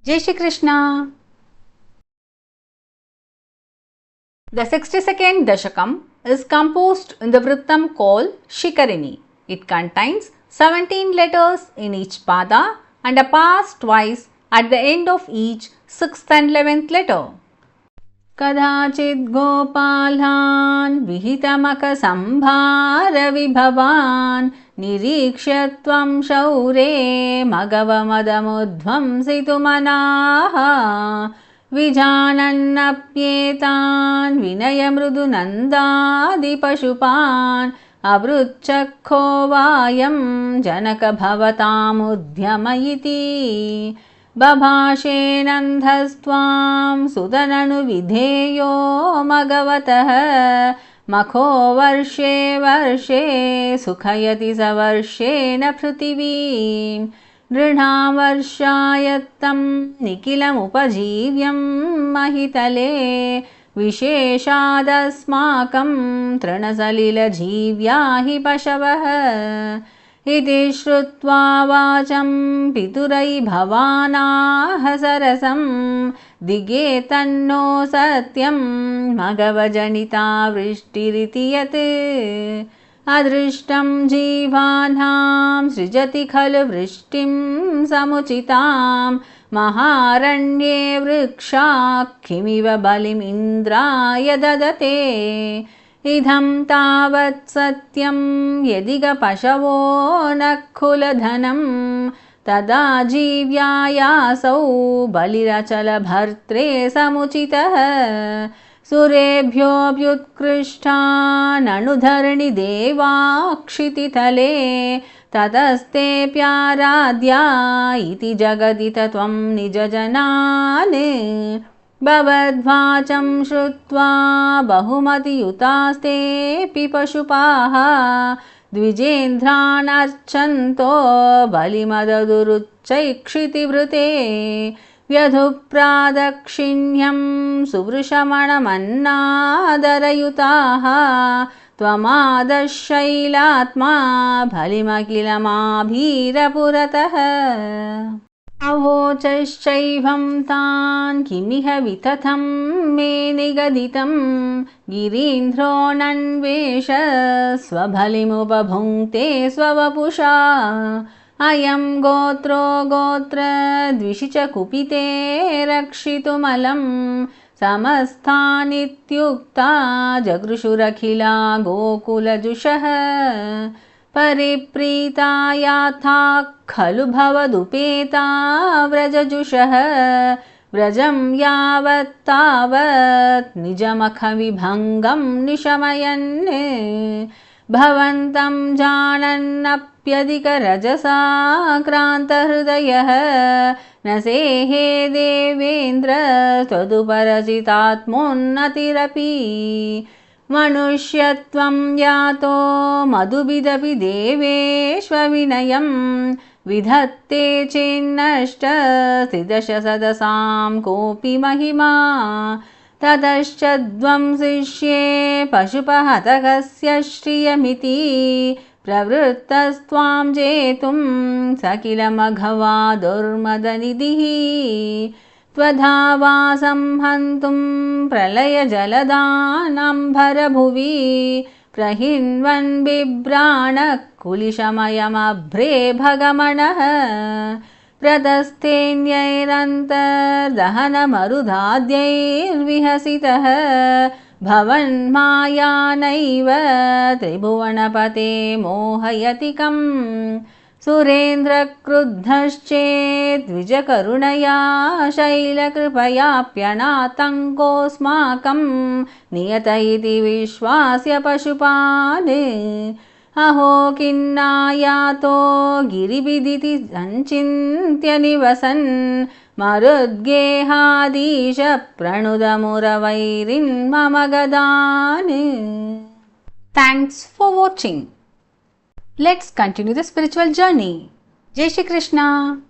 Jai Shri Krishna. The 62nd Dashakam is composed in the Vrittam called Shikarini. It contains 17 letters in each pada and a pass twice at the end of each 6th and 11th letter. Kadachit Gopalan Vihitamaka Vibhavan Nirikshatvam Shaure Magavamadamudvam Situmanaha Vijanannapyetan Vinayamrudunandadi Pashupan Avruchakho Vayam Janaka Bhavatamudhyamayiti Babhashe nandhastvam sudananu vidheyo magavatah Makho varshe varshe sukhayati savarshena prithivim Drinam varshayattam nikilam upajivyam mahitale Visheshadasmakam trinasalila jivyahi pashavah Iti shrutva vacham piturai bhavanah sarasam Digetanno satyam magavajanita vrishtiriti yat Adrishtam jivanam srijati khalu vrishtim samuchitam Maharanye vrikshakimiva balim indraya dadate Idham tavat satyam yediga pashavo nakhuladhanam tada jivyayasau balirachala bhartre samuchitah surebhyo vyutkrishta nanudharani devakshitithale tadaste pyaradya iti jagadita tvam nijajanane Bhavadvacham shrutva bahumati yutaste pipashupaha Dvijendranarchanto balimadadurutchaikshiti vrute Vyadhupradakshinyam suvrushamanamannaadarayutaha Tvamadashailatma bhalimakilamabhirapuratah Avochaishaivam tan kimiha vitatham me nigaditam girindro nanvesha svabhalimupabhunkte svavapusha ayam gotro gotra dvishicha kupite rakshitumalam samastanityukta jagrushurakhila gokulajushah Pariprita yatha khalu bhavadupeta vrajajushah Vrajam yavat tavat nijamakha vibhangam nishamayan Bhavantam janannapyadika rajasa kranta hridayah Nasehe devendra tvaduparasitatmunnatirapi Manusyatvam yato madhubidapi deveshvavinayam Vidhatte chinnashta siddasha sadasam kopi mahima Tadaschadvam sishye pashupahatakasya shriyamiti Pravritastvam jetum sakila maghava durmadanidihi Twadhavasam hantum pralaya jaladanam bharabhuvi Prahinvan bibranak kulishamayam abhre bhagamanah Pradasthenyair dahana marudhadyair vihasitah Bhavan maya naiva tribhuvanapate mohayatikam Surendra kruddhaschet vijakarunaya shaila kripaya pyanatankosmakam niyata iti vishwasya pashupane aho kinnayato giribiditi sanchintya nivasan marudgehadisha pranudamuravairin mamagadane. Thanks for watching. Let's continue the spiritual journey. Jai Shri Krishna.